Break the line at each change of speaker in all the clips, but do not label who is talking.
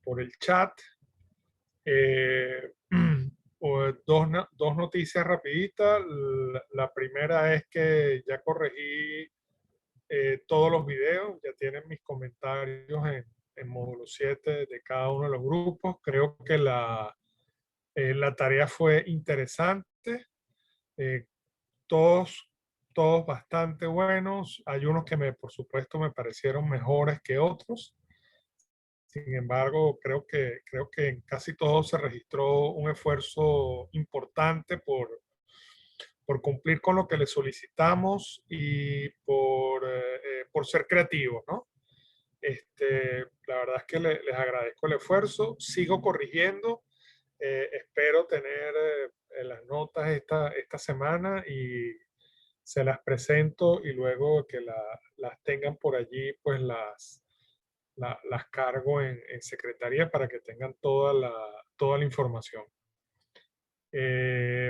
por el chat. Eh, dos noticias rapiditas. La primera es que ya corregí todos los videos, ya tienen mis comentarios en módulo 7 de cada uno de los grupos. Creo que la tarea fue interesante. Eh, todos, todos bastante buenos. Hay unos que por supuesto, me parecieron mejores que otros. Sin embargo, creo que en casi todos se registró un esfuerzo importante por cumplir con lo que le solicitamos y por ser creativos, ¿no? La verdad es que les agradezco el esfuerzo. Sigo corrigiendo. Espero tener las notas esta semana y se las presento, y luego que las tengan por allí, pues las cargo en secretaría para que tengan toda la información.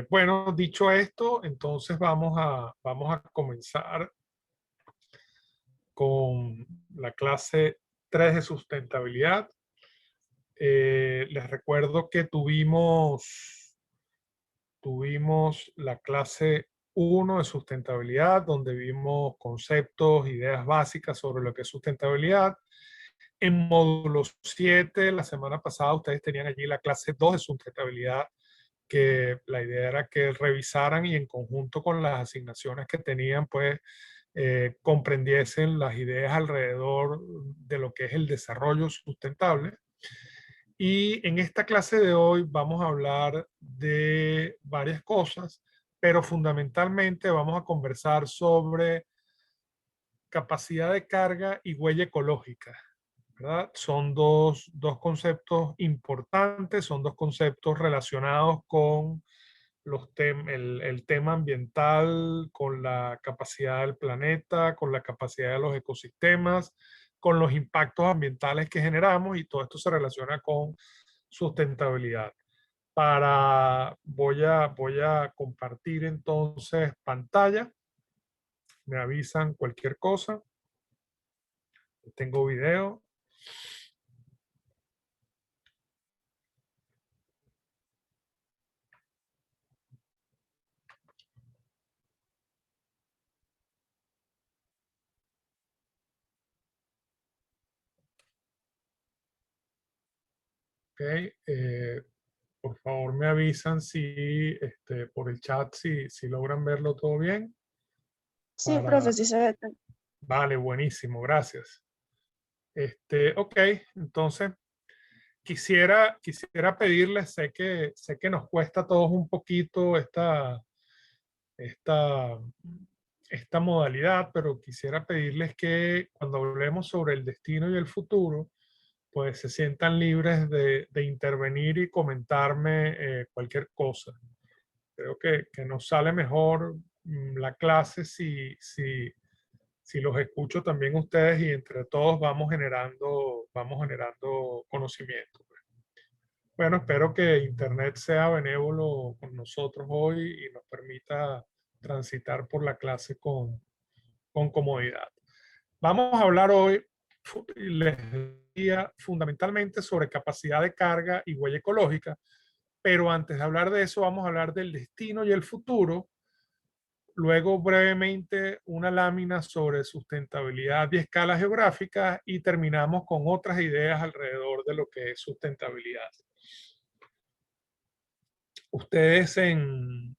Bueno, dicho esto, entonces vamos a comenzar con la clase 3 de sustentabilidad. Les recuerdo que tuvimos la clase 1 de sustentabilidad, donde vimos conceptos, ideas básicas sobre lo que es sustentabilidad. En módulo 7, la semana pasada, ustedes tenían allí la clase 2 de sustentabilidad, que la idea era que revisaran y en conjunto con las asignaciones que tenían, pues comprendiesen las ideas alrededor de lo que es el desarrollo sustentable. Y en esta clase de hoy vamos a hablar de varias cosas, pero fundamentalmente vamos a conversar sobre capacidad de carga y huella ecológica, ¿verdad? Son dos conceptos importantes, son dos conceptos relacionados con el tema ambiental, con la capacidad del planeta, con la capacidad de los ecosistemas, con los impactos ambientales que generamos, y todo esto se relaciona con sustentabilidad. Voy a compartir entonces pantalla. Me avisan cualquier cosa. Tengo video. Ok. Por favor, me avisan por el chat si logran verlo todo bien.
Sí, profe, sí se ve.
Vale, buenísimo, gracias. Ok, entonces quisiera pedirles, sé que nos cuesta a todos un poquito esta, esta modalidad, pero quisiera pedirles que cuando hablemos sobre el destino y el futuro, pues se sientan libres de intervenir y comentarme cualquier cosa. Creo que nos sale mejor la clase si los escucho también ustedes, y entre todos vamos generando conocimiento. Bueno, espero que Internet sea benévolo con nosotros hoy y nos permita transitar por la clase con comodidad. Vamos a hablar hoy, les decía, fundamentalmente sobre capacidad de carga y huella ecológica, pero antes de hablar de eso vamos a hablar del destino y el futuro. Luego, brevemente, una lámina sobre sustentabilidad y escala geográfica, y terminamos con otras ideas alrededor de lo que es sustentabilidad. Ustedes en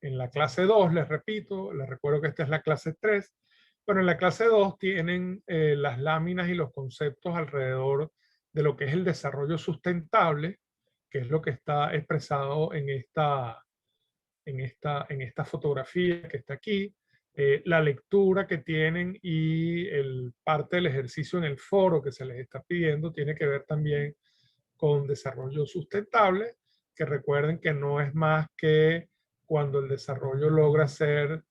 la clase 2, les repito, les recuerdo que esta es la clase 3, pero en la clase 2 tienen las láminas y los conceptos alrededor de lo que es el desarrollo sustentable, que es lo que está expresado en esta fotografía que está aquí. La lectura que tienen y parte del ejercicio en el foro que se les está pidiendo tiene que ver también con desarrollo sustentable, que recuerden que no es más que cuando el desarrollo logra ser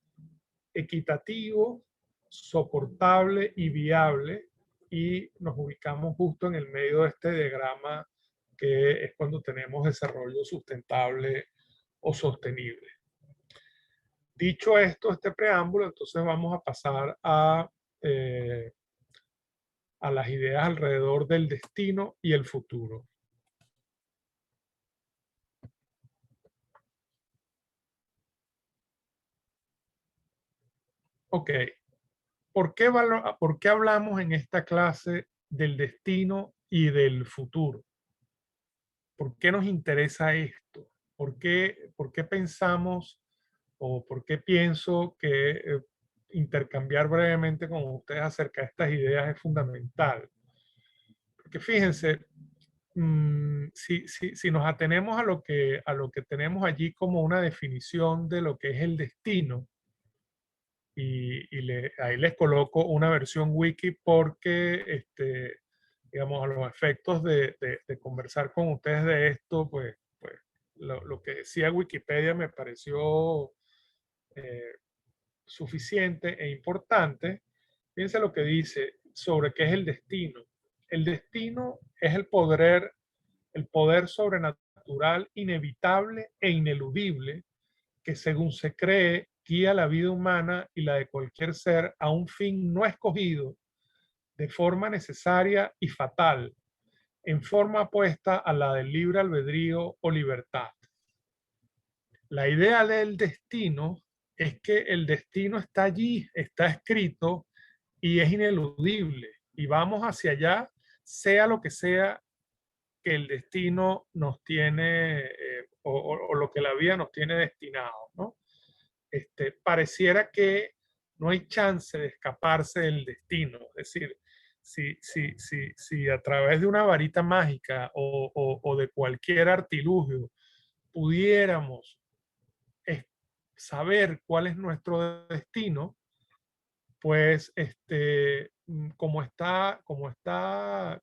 equitativo, soportable y viable, y nos ubicamos justo en el medio de este diagrama, que es cuando tenemos desarrollo sustentable o sostenible. Dicho esto, este preámbulo, entonces vamos a pasar a las ideas alrededor del destino y el futuro. Ok, ¿por qué hablamos en esta clase del destino y del futuro? ¿Por qué nos interesa esto? Por qué pensamos o por qué pienso que intercambiar brevemente con ustedes acerca de estas ideas es fundamental? Porque fíjense, si nos atenemos a lo que tenemos allí como una definición de lo que es el destino, ahí les coloco una versión wiki porque, digamos, a los efectos de conversar con ustedes de esto, pues lo que decía Wikipedia me pareció eh, suficiente e importante. Fíjense lo que dice sobre qué es el destino. El destino es el poder sobrenatural inevitable e ineludible que, según se cree, guía la vida humana y la de cualquier ser a un fin no escogido de forma necesaria y fatal, en forma opuesta a la del libre albedrío o libertad. La idea del destino es que el destino está allí, está escrito y es ineludible y vamos hacia allá, sea lo que sea que el destino nos tiene o lo que la vida nos tiene destinado, ¿no? Pareciera que no hay chance de escaparse del destino. Es decir, si a través de una varita mágica o de cualquier artilugio pudiéramos saber cuál es nuestro destino, pues como es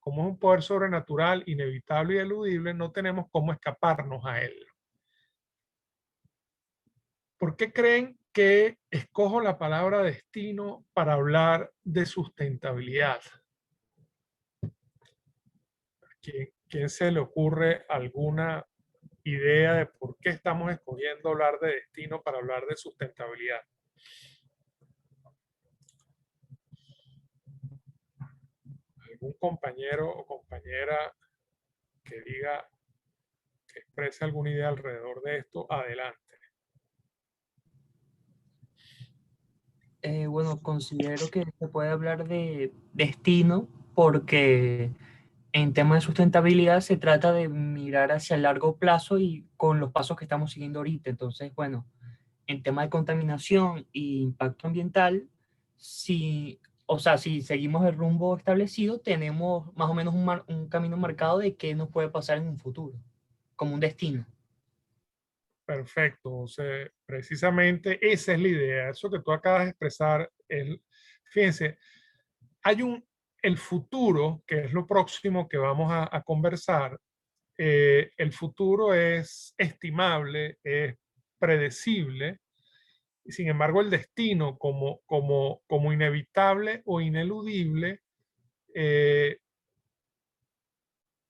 un poder sobrenatural, inevitable y eludible, no tenemos cómo escaparnos a él. ¿Por qué creen que escojo la palabra destino para hablar de sustentabilidad? ¿Quién se le ocurre alguna idea de por qué estamos escogiendo hablar de destino para hablar de sustentabilidad? ¿Algún compañero o compañera que diga, que exprese alguna idea alrededor de esto? Adelante.
Bueno, considero que se puede hablar de destino porque en temas de sustentabilidad se trata de mirar hacia el largo plazo y con los pasos que estamos siguiendo ahorita. Entonces, bueno, en tema de contaminación e impacto ambiental, si, o sea, si seguimos el rumbo establecido, tenemos más o menos un camino marcado de qué nos puede pasar en un futuro, como un destino.
Perfecto. O sea, precisamente esa es la idea. Eso que tú acabas de expresar, fíjense, hay el futuro, que es lo próximo que vamos a conversar. El futuro es estimable, es predecible, y sin embargo el destino como inevitable o ineludible eh,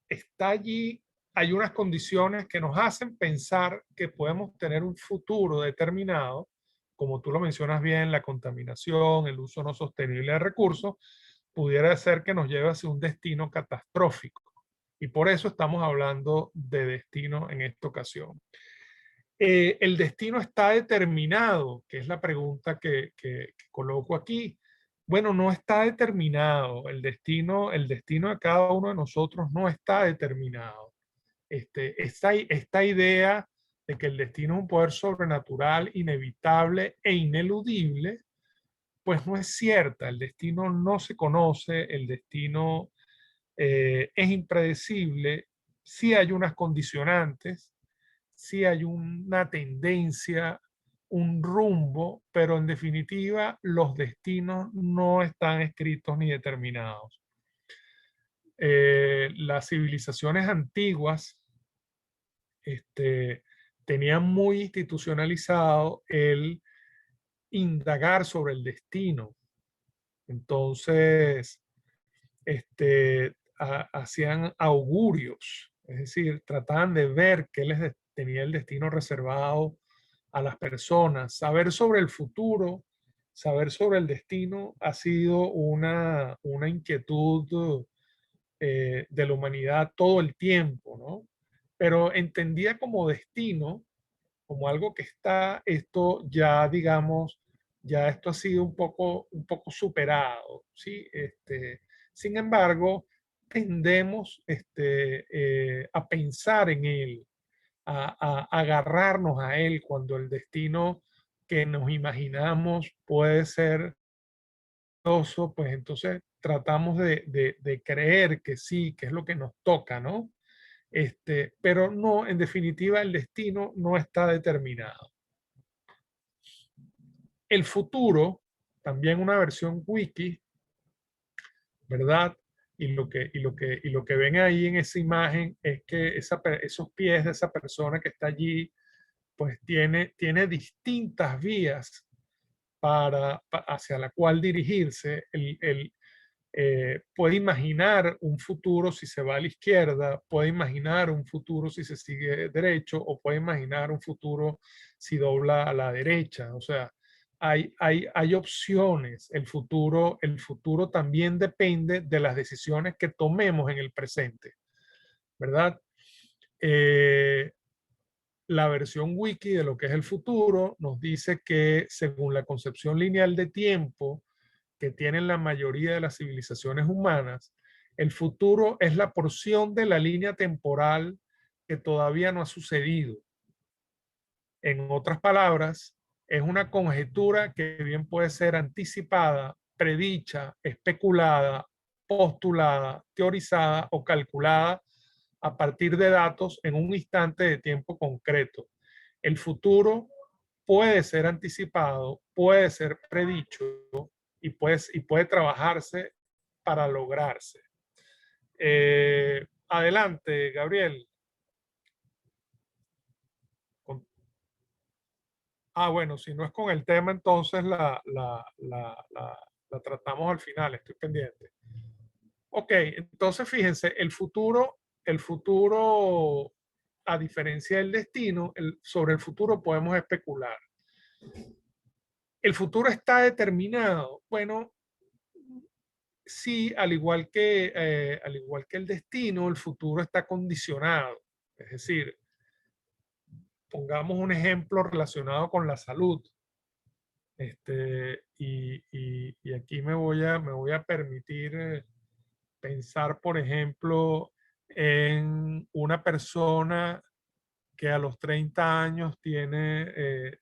está allí. Hay unas condiciones que nos hacen pensar que podemos tener un futuro determinado, como tú lo mencionas bien, la contaminación, el uso no sostenible de recursos, pudiera ser que nos lleve hacia un destino catastrófico. Y por eso estamos hablando de destino en esta ocasión. El destino está determinado, que es la pregunta que coloco aquí. Bueno, no está determinado. El destino de cada uno de nosotros no está determinado. Esta idea de que el destino es un poder sobrenatural, inevitable e ineludible, pues no es cierta. El destino no se conoce, el destino es impredecible. Sí hay unas condicionantes, sí hay una tendencia, un rumbo, pero en definitiva los destinos no están escritos ni determinados. Las civilizaciones antiguas tenían muy institucionalizado el indagar sobre el destino. Entonces, hacían augurios, es decir, trataban de ver qué les tenía el destino reservado a las personas, saber sobre el futuro, saber sobre el destino ha sido una inquietud de la humanidad todo el tiempo, ¿no? Pero entendía como destino, como algo que está, esto ya, digamos, ya esto ha sido un poco superado, ¿sí? Sin embargo, tendemos a pensar en él, a agarrarnos a él cuando el destino que nos imaginamos puede ser oso, pues entonces tratamos de creer que sí, que es lo que nos toca, ¿no? Pero no, en definitiva, el destino no está determinado. El futuro, también una versión wiki, ¿verdad? Y lo que ven ahí en esa imagen es que esos pies de esa persona que está allí, pues tiene distintas vías hacia la cual dirigirse. Puede imaginar un futuro si se va a la izquierda, puede imaginar un futuro si se sigue derecho, o puede imaginar un futuro si dobla a la derecha. O sea, hay opciones. El futuro también depende de las decisiones que tomemos en el presente, ¿verdad? Eh, la versión wiki de lo que es el futuro nos dice que según la concepción lineal de tiempo que tienen la mayoría de las civilizaciones humanas, el futuro es la porción de la línea temporal que todavía no ha sucedido. En otras palabras, es una conjetura que bien puede ser anticipada, predicha, especulada, postulada, teorizada o calculada a partir de datos en un instante de tiempo concreto. El futuro puede ser anticipado, puede ser predicho y puede trabajarse para lograrse. Adelante, Gabriel. Bueno, si no es con el tema, entonces la tratamos al final, estoy pendiente. Ok, entonces fíjense, el futuro, a diferencia del destino, sobre el futuro podemos especular. ¿El futuro está determinado? Bueno, sí, al igual que el destino, el futuro está condicionado. Es decir, pongamos un ejemplo relacionado con la salud. Y aquí me voy a permitir pensar, por ejemplo, en una persona que a los 30 años tiene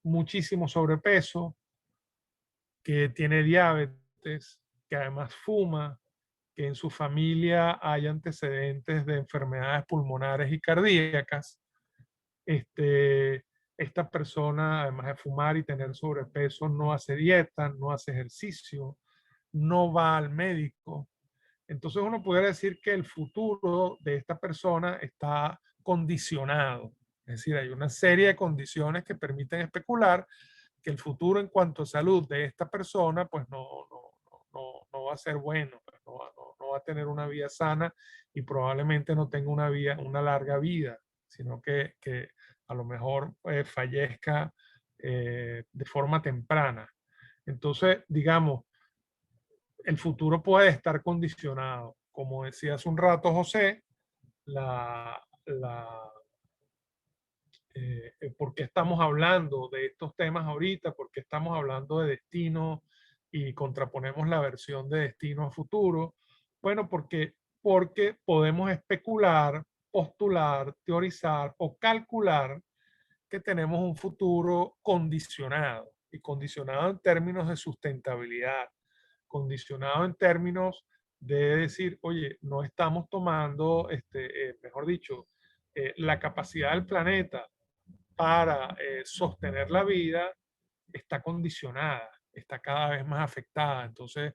muchísimo sobrepeso, que tiene diabetes, que además fuma, que en su familia hay antecedentes de enfermedades pulmonares y cardíacas. Esta persona, además de fumar y tener sobrepeso, no hace dieta, no hace ejercicio, no va al médico. Entonces uno pudiera decir que el futuro de esta persona está condicionado. Es decir, hay una serie de condiciones que permiten especular que el futuro en cuanto a salud de esta persona, pues no va a ser bueno, pues no va a tener una vida sana y probablemente no tenga una larga vida, sino que a lo mejor fallezca de forma temprana. Entonces, digamos, el futuro puede estar condicionado. Como decía hace un rato José, la, la, ¿por qué estamos hablando de estos temas ahorita? ¿Por qué estamos hablando de destino y contraponemos la versión de destino a futuro? Bueno, porque podemos especular, postular, teorizar o calcular que tenemos un futuro condicionado, y condicionado en términos de sustentabilidad, condicionado en términos de decir, oye, no estamos tomando, mejor dicho, la capacidad del planeta para sostener la vida está condicionada, está cada vez más afectada. Entonces,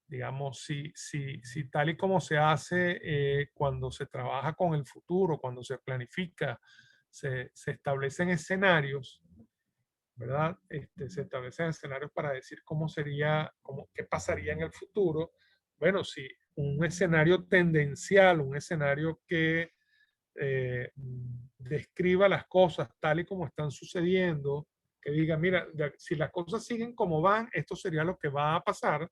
digamos, si tal y como se hace cuando se trabaja con el futuro, cuando se planifica, se establecen escenarios, ¿verdad? Se establecen escenarios para decir cómo sería, qué pasaría en el futuro. Bueno, si un escenario tendencial, un escenario que describa las cosas tal y como están sucediendo, que diga, mira, si las cosas siguen como van, esto sería lo que va a pasar,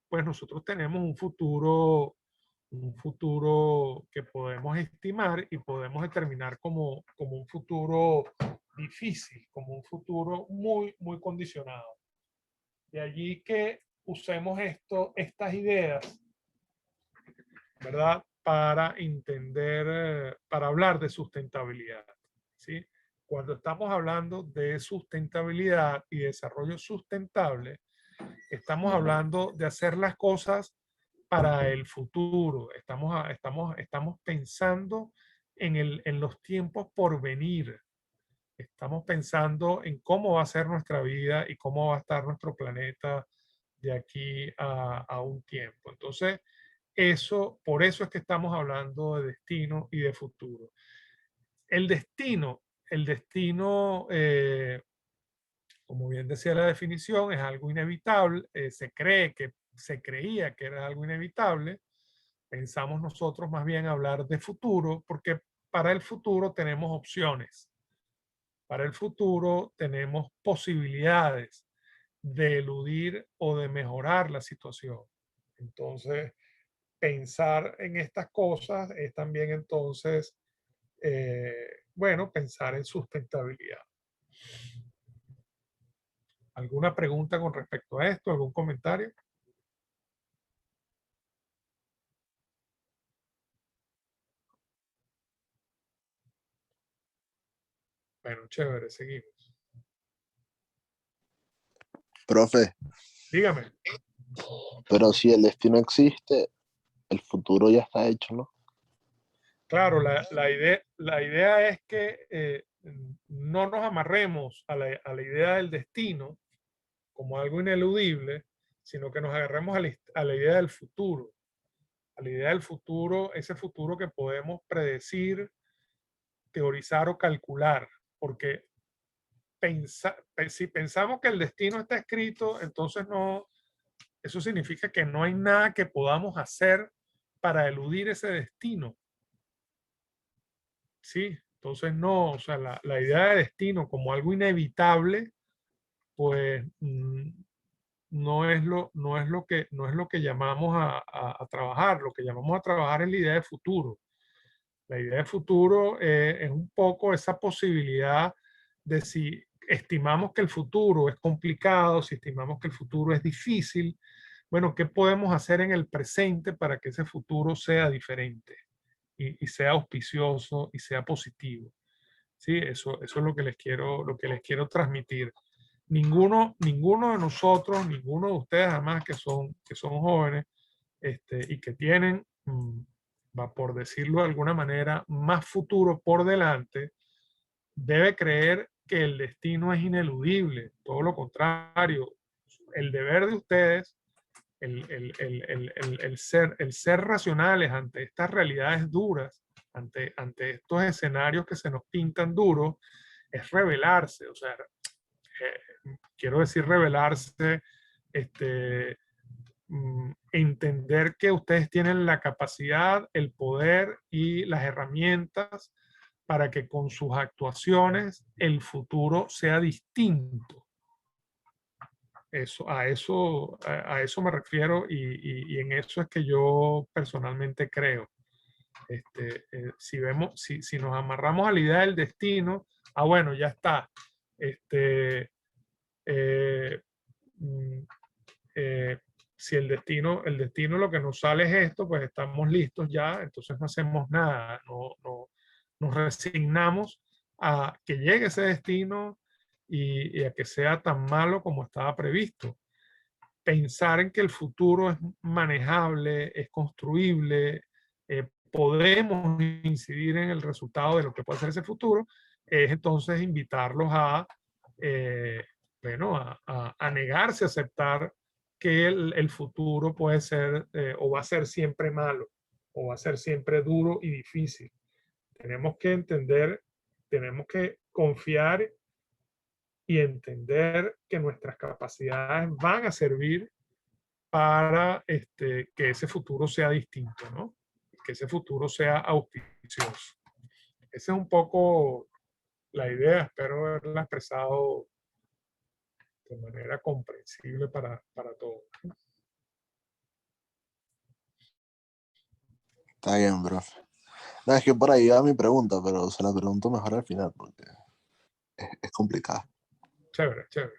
pues nosotros tenemos un futuro que podemos estimar y podemos determinar como un futuro difícil, como un futuro muy, muy condicionado. De allí que usemos estas ideas, ¿verdad? Para entender, para hablar de sustentabilidad, ¿sí? Cuando estamos hablando de sustentabilidad y desarrollo sustentable, estamos hablando de hacer las cosas para el futuro. Estamos pensando en los tiempos por venir. Estamos pensando en cómo va a ser nuestra vida y cómo va a estar nuestro planeta de aquí a un tiempo. Entonces, por eso es que estamos hablando de destino y de futuro. El destino, como bien decía la definición, es algo inevitable. Se creía que era algo inevitable. Pensamos nosotros más bien hablar de futuro, porque para el futuro tenemos opciones. Para el futuro tenemos posibilidades de eludir o de mejorar la situación. Entonces, pensar en estas cosas es también entonces, bueno, pensar en sustentabilidad. ¿Alguna pregunta con respecto a esto? ¿Algún comentario? Bueno, chévere, seguimos.
Profe,
Dígame.
pero si el destino existe, el futuro ya está hecho, ¿no?
Claro, la idea es que no nos amarremos a la idea del destino como algo ineludible, sino que nos agarremos a la idea del futuro. A la idea del futuro, ese futuro que podemos predecir, teorizar o calcular. Porque si pensamos que el destino está escrito, entonces no, eso significa que no hay nada que podamos hacer para eludir ese destino. Sí, entonces no, o sea, la idea de destino como algo inevitable, pues no es lo que llamamos a trabajar. Lo que llamamos a trabajar es la idea de futuro. La idea de futuro es un poco esa posibilidad de si estimamos que el futuro es complicado, si estimamos que el futuro es difícil, bueno, ¿qué podemos hacer en el presente para que ese futuro sea diferente y sea auspicioso y sea positivo? Sí, eso es lo que les quiero transmitir. Ninguno de nosotros, ninguno de ustedes, además que son jóvenes y que tienen, va por decirlo de alguna manera, más futuro por delante, debe creer que el destino es ineludible. Todo lo contrario, el deber de ustedes, el ser racionales ante estas realidades duras, ante estos escenarios que se nos pintan duros, es rebelarse. O sea, quiero decir rebelarse, entender que ustedes tienen la capacidad, el poder y las herramientas para que con sus actuaciones el futuro sea distinto. A eso me refiero y en eso es que yo personalmente creo. Si nos amarramos a la idea del destino, bueno, ya está. Eh, mm, eh, si el destino lo que nos sale es esto, pues estamos listos ya, entonces no hacemos nada, nos resignamos a que llegue ese destino y a que sea tan malo como estaba previsto. Pensar en que el futuro es manejable, es construible, podemos incidir en el resultado de lo que puede ser ese futuro, es entonces invitarlos bueno, a negarse a aceptar que el futuro puede ser o va a ser siempre malo, o va a ser siempre duro y difícil. Tenemos que entender, tenemos que confiar y entender que nuestras capacidades van a servir para que ese futuro sea distinto, ¿no? Que ese futuro sea auspicioso. Esa es un poco la idea, espero haberla expresado de manera comprensible para todos.
Está bien, profe. No, es que por ahí va mi pregunta, pero se la pregunto mejor al final porque es complicada.
Chévere, chévere.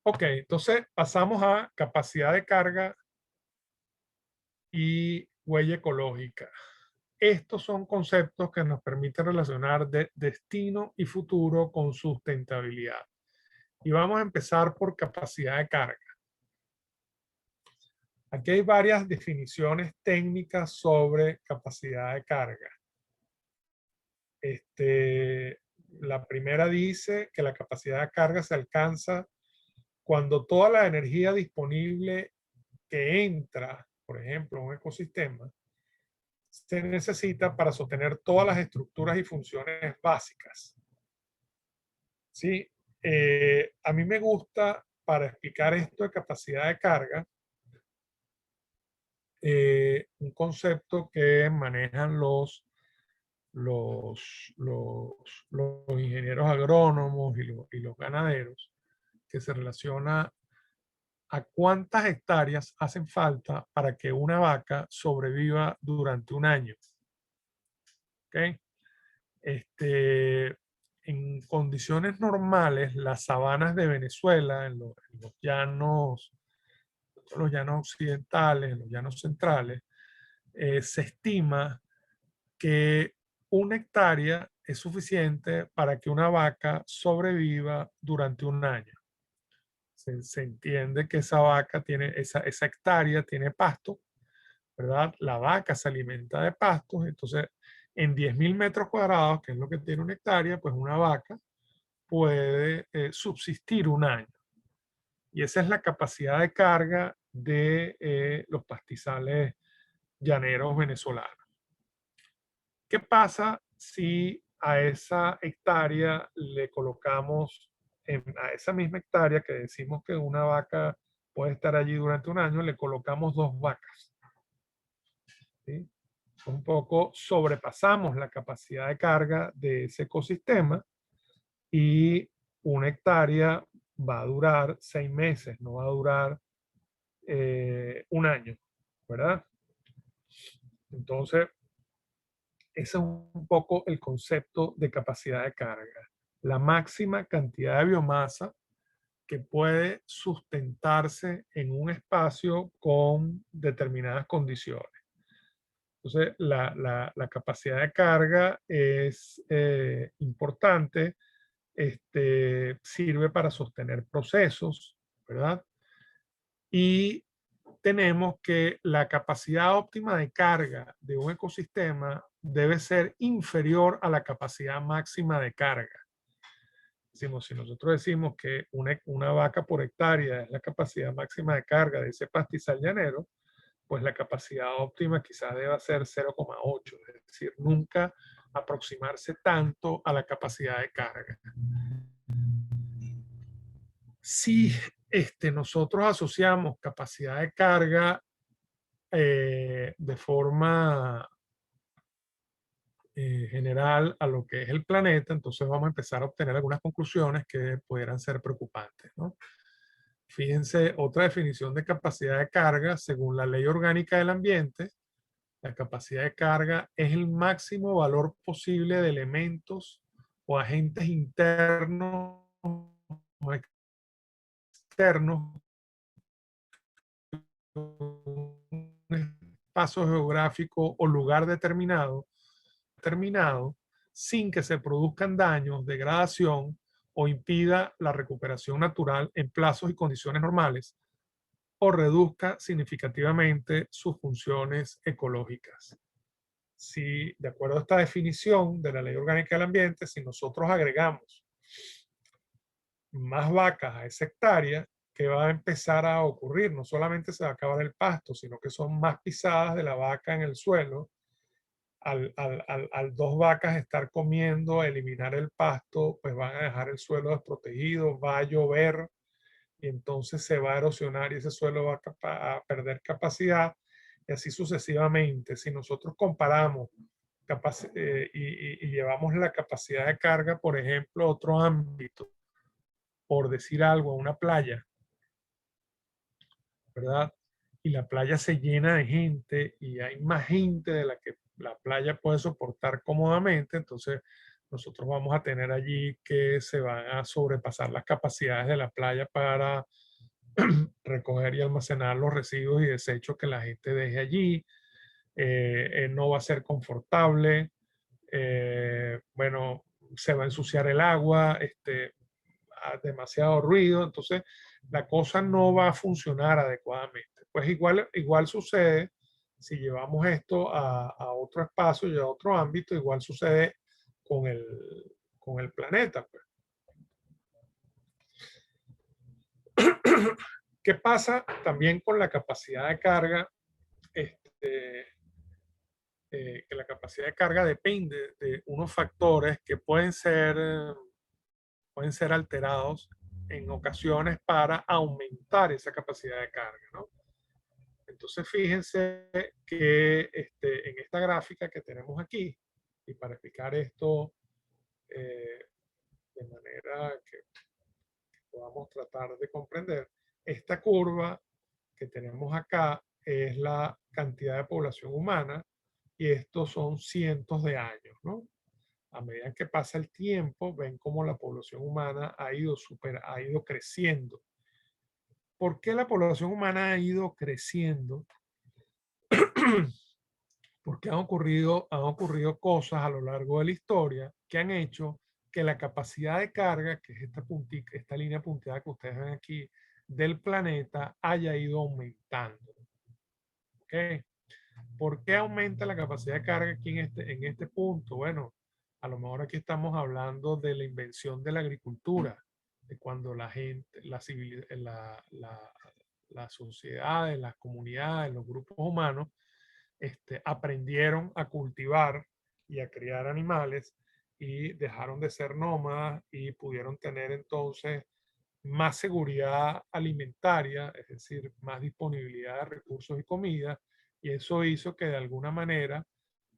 Ok, entonces pasamos a capacidad de carga y huella ecológica. Estos son conceptos que nos permiten relacionar destino y futuro con sustentabilidad. Y vamos a empezar por capacidad de carga. Aquí hay varias definiciones técnicas sobre capacidad de carga. La primera dice que la capacidad de carga se alcanza cuando toda la energía disponible que entra, por ejemplo, en un ecosistema, se necesita para sostener todas las estructuras y funciones básicas. ¿Sí? A mí me gusta, para explicar esto de capacidad de carga, un concepto que manejan los ingenieros agrónomos y los ganaderos, que se relaciona a cuántas hectáreas hacen falta para que una vaca sobreviva durante un año. ¿Okay? En condiciones normales, las sabanas de Venezuela, en los llanos occidentales, en los llanos centrales, se estima que 1 hectárea es suficiente para que una vaca sobreviva durante un año. Se entiende que esa vaca tiene, esa hectárea tiene pasto, ¿verdad? La vaca se alimenta de pastos, entonces en 10.000 metros cuadrados, que es lo que tiene 1 hectárea, pues una vaca puede subsistir un año. Y esa es la capacidad de carga de los pastizales llaneros venezolanos. ¿Qué pasa si a esa hectárea le colocamos, a esa misma hectárea que decimos que una vaca puede estar allí durante un año, le colocamos 2 vacas? ¿Sí? Un poco sobrepasamos la capacidad de carga de ese ecosistema y 1 hectárea va a durar 6 meses, no va a durar un año, ¿verdad? Entonces, ese es un poco el concepto de capacidad de carga. La máxima cantidad de biomasa que puede sustentarse en un espacio con determinadas condiciones. Entonces, la capacidad de carga es importante, sirve para sostener procesos, ¿verdad? Y tenemos que la capacidad óptima de carga de un ecosistema debe ser inferior a la capacidad máxima de carga. Si nosotros decimos que una vaca por hectárea es la capacidad máxima de carga de ese pastizal llanero, pues la capacidad óptima quizás deba ser 0,8, es decir, nunca aproximarse tanto a la capacidad de carga. Si nosotros asociamos capacidad de carga de forma general a lo que es el planeta, entonces vamos a empezar a obtener algunas conclusiones que pudieran ser preocupantes, ¿no? Fíjense, otra definición de capacidad de carga, según la Ley Orgánica del Ambiente, la capacidad de carga es el máximo valor posible de elementos o agentes internos o externos, un espacio geográfico o lugar determinado, sin que se produzcan daños, degradación o impida la recuperación natural en plazos y condiciones normales, o reduzca significativamente sus funciones ecológicas. Si, de acuerdo a esta definición de la Ley Orgánica del Ambiente, si nosotros agregamos más vacas a esa hectárea, ¿qué va a empezar a ocurrir? No solamente se va a acabar el pasto, sino que son más pisadas de la vaca en el suelo. Al 2 vacas estar comiendo, eliminar el pasto, pues van a dejar el suelo desprotegido, va a llover y entonces se va a erosionar y ese suelo va a perder capacidad y así sucesivamente. Si nosotros comparamos y llevamos la capacidad de carga, por ejemplo, a otro ámbito, por decir algo, a una playa, ¿verdad? Y la playa se llena de gente y hay más gente de la que la playa puede soportar cómodamente, entonces nosotros vamos a tener allí que se van a sobrepasar las capacidades de la playa para recoger y almacenar los residuos y desechos que la gente deje allí. No va a ser confortable, bueno, se va a ensuciar el agua, demasiado ruido, entonces la cosa no va a funcionar adecuadamente. Pues igual sucede si llevamos esto a otro espacio y a otro ámbito, igual sucede con el planeta. Pues. ¿Qué pasa también con la capacidad de carga? Que la capacidad de carga depende de unos factores que pueden ser alterados en ocasiones para aumentar esa capacidad de carga, ¿no? Entonces fíjense que en esta gráfica que tenemos aquí, y para explicar esto de manera que podamos tratar de comprender, esta curva que tenemos acá es la cantidad de población humana y estos son cientos de años, ¿no? A medida que pasa el tiempo, ven cómo la población humana ha ido creciendo. ¿Por qué la población humana ha ido creciendo? Porque han ocurrido cosas a lo largo de la historia que han hecho que la capacidad de carga, que es esta línea punteada que ustedes ven aquí, del planeta haya ido aumentando. ¿Ok? ¿Por qué aumenta la capacidad de carga aquí en este punto? Bueno, a lo mejor aquí estamos hablando de la invención de la agricultura, de cuando la gente, las sociedades, las comunidades, los grupos humanos aprendieron a cultivar y a criar animales y dejaron de ser nómadas y pudieron tener entonces más seguridad alimentaria, es decir, más disponibilidad de recursos y comida, y eso hizo que de alguna manera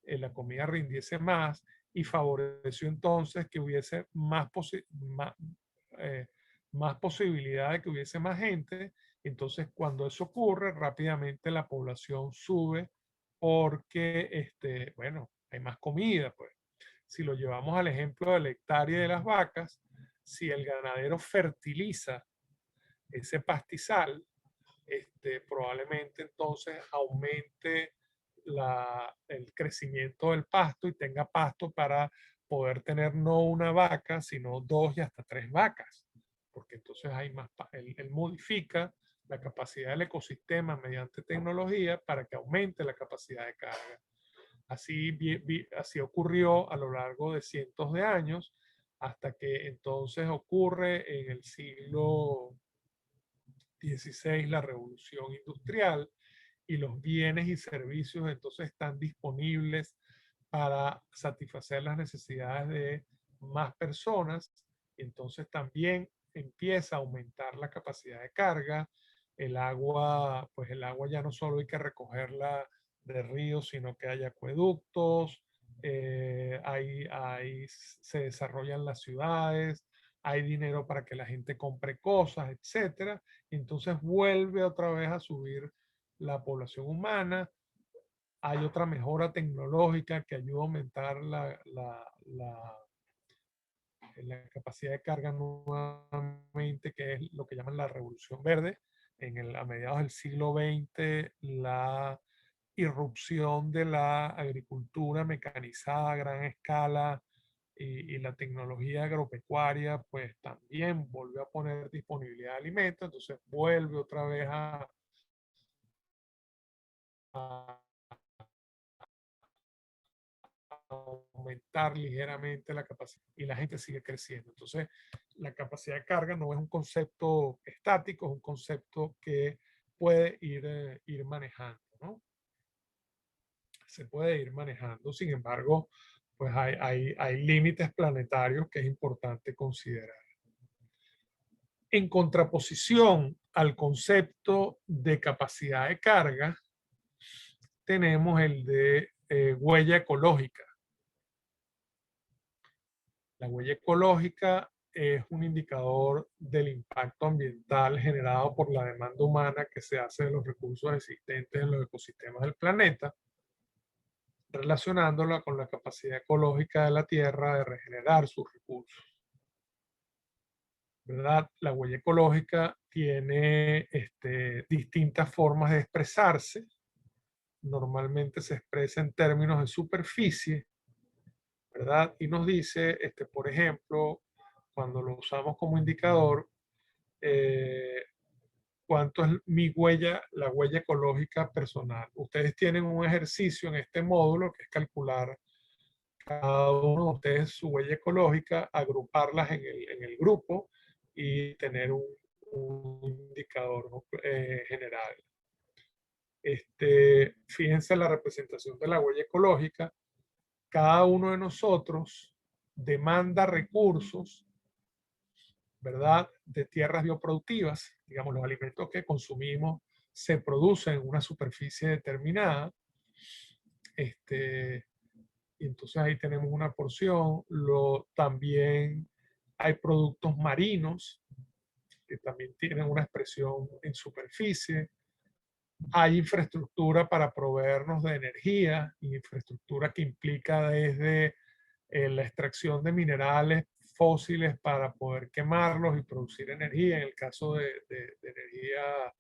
la comida rindiese más y favoreció entonces que hubiese más posibilidad de que hubiese más gente. Entonces, cuando eso ocurre, rápidamente la población sube porque, bueno, hay más comida, pues. Si lo llevamos al ejemplo de la hectárea de las vacas, si el ganadero fertiliza ese pastizal, probablemente entonces aumente el crecimiento del pasto y tenga pasto para poder tener no una vaca, sino 2 y hasta 3 vacas, porque entonces hay más, él modifica la capacidad del ecosistema mediante tecnología para que aumente la capacidad de carga. Así ocurrió a lo largo de cientos de años, hasta que entonces ocurre en el siglo XVI la revolución industrial y los bienes y servicios entonces están disponibles para satisfacer las necesidades de más personas. Entonces también empieza a aumentar la capacidad de carga. El agua, pues el agua ya no solo hay que recogerla de ríos, sino que hay acueductos, se desarrollan las ciudades, hay dinero para que la gente compre cosas, etcétera. Entonces vuelve otra vez a subir la población humana. Hay otra mejora tecnológica que ayuda a aumentar la capacidad de carga nuevamente, que es lo que llaman la revolución verde. A mediados del siglo XX, la irrupción de la agricultura mecanizada a gran escala y la tecnología agropecuaria, pues también volvió a poner disponibilidad de alimentos, entonces vuelve otra vez a aumentar ligeramente la capacidad y la gente sigue creciendo. Entonces, la capacidad de carga no es un concepto estático, es un concepto que puede ir manejando, ¿no? Se puede ir manejando, sin embargo, pues hay límites planetarios que es importante considerar. En contraposición al concepto de capacidad de carga, tenemos el de huella ecológica. La huella ecológica es un indicador del impacto ambiental generado por la demanda humana que se hace de los recursos existentes en los ecosistemas del planeta, relacionándola con la capacidad ecológica de la Tierra de regenerar sus recursos. ¿Verdad? La huella ecológica tiene distintas formas de expresarse. Normalmente se expresa en términos de superficie, ¿verdad? Y nos dice, por ejemplo, cuando lo usamos como indicador, cuánto es mi huella, la huella ecológica personal. Ustedes tienen un ejercicio en este módulo que es calcular cada uno de ustedes su huella ecológica, agruparlas en el grupo y tener un indicador general. Fíjense la representación de la huella ecológica. Cada uno de nosotros demanda recursos, ¿verdad?, de tierras bioproductivas. Digamos, los alimentos que consumimos se producen en una superficie determinada. Y entonces ahí tenemos una porción. También hay productos marinos que también tienen una expresión en superficie. Hay infraestructura para proveernos de energía, infraestructura que implica desde la extracción de minerales fósiles para poder quemarlos y producir energía, en el caso de energía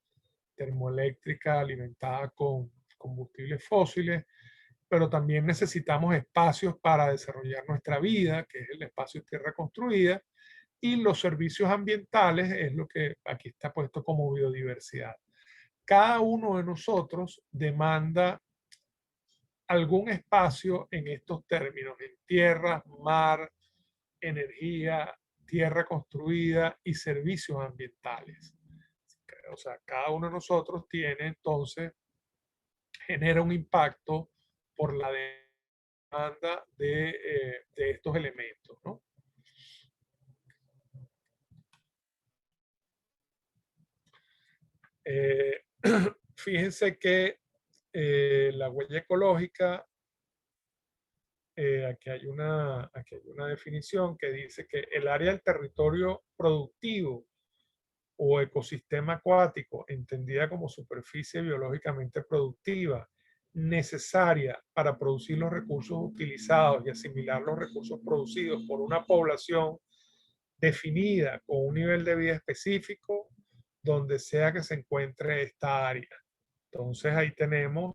termoeléctrica alimentada con combustibles fósiles, pero también necesitamos espacios para desarrollar nuestra vida, que es el espacio tierra construida, y los servicios ambientales es lo que aquí está puesto como biodiversidad. Cada uno de nosotros demanda algún espacio en estos términos, en tierra, mar, energía, tierra construida y servicios ambientales. O sea, cada uno de nosotros tiene entonces, genera un impacto por la demanda de estos elementos, ¿no? Fíjense que la huella ecológica, aquí hay una definición que dice que el área del territorio productivo o ecosistema acuático, entendida como superficie biológicamente productiva, necesaria para producir los recursos utilizados y asimilar los recursos producidos por una población definida con un nivel de vida específico, donde sea que se encuentre esta área. Entonces ahí tenemos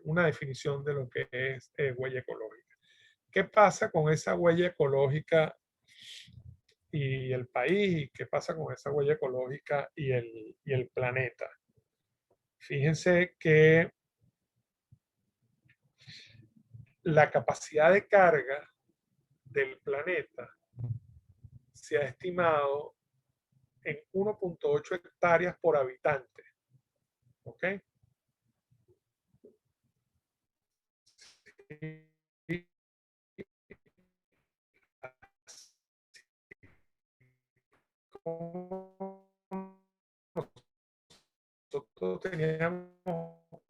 una definición de lo que es huella ecológica. ¿Qué pasa con esa huella ecológica y el país? ¿Y qué pasa con esa huella ecológica y el planeta? Fíjense que la capacidad de carga del planeta se ha estimado en 1.8 hectáreas por habitante. ¿Ok? Nosotros teníamos